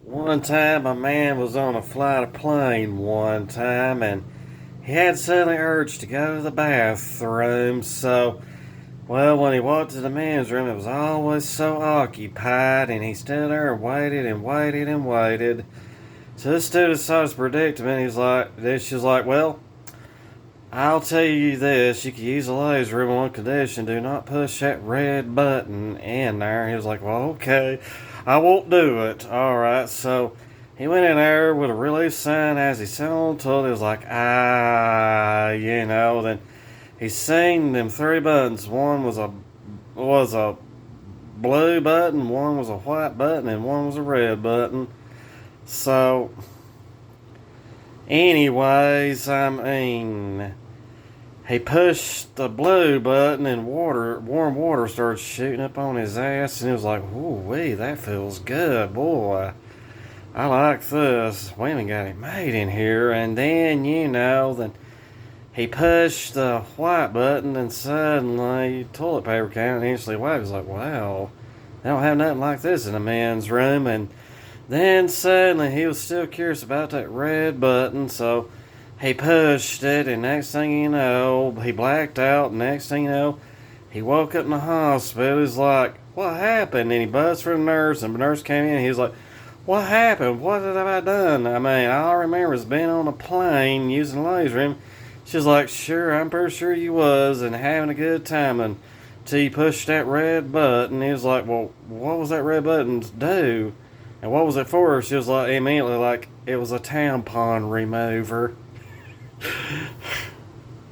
One time, a man was on a flight of plane one time, and he had suddenly urge to go to the bathroom. So, well, when he walked to the men's room, it was always so occupied, and he stood there and waited and waited and waited. So this student saw his predicament. She's like, well, I'll tell you this: you can use the ladies' room on one condition. Do not push that red button in there. He was like, well, okay, I won't do it. All right, so he went in there with a relief sign as he sat on the toilet. He was like, Then he seen them three buttons. One was a blue button, one was a white button, and one was a red button. So, anyways, he pushed the blue button and warm water started shooting up on his ass, and he was like, "Ooh wee, that feels good, boy. I like this. We even got it made in here." And then he pushed the white button, and suddenly toilet paper came out and instantly wiped. He was like, "Wow, they don't have nothing like this in a men's room." And then suddenly he was still curious about that red button, so he pushed it, and next thing you know, he blacked out. Next thing you know, he woke up in the hospital. He's like, "What happened?" And he buzzed for the nurse, and the nurse came in, and he was like, "What happened? What have I done?" I mean, all I remember is being on a plane using the ladies' room. She's like, "Sure, I'm pretty sure you was, and having a good time until you pushed that red button." He was like, "Well, what was that red button do? And what was it for?" She was like, immediately like, "It was a tampon remover."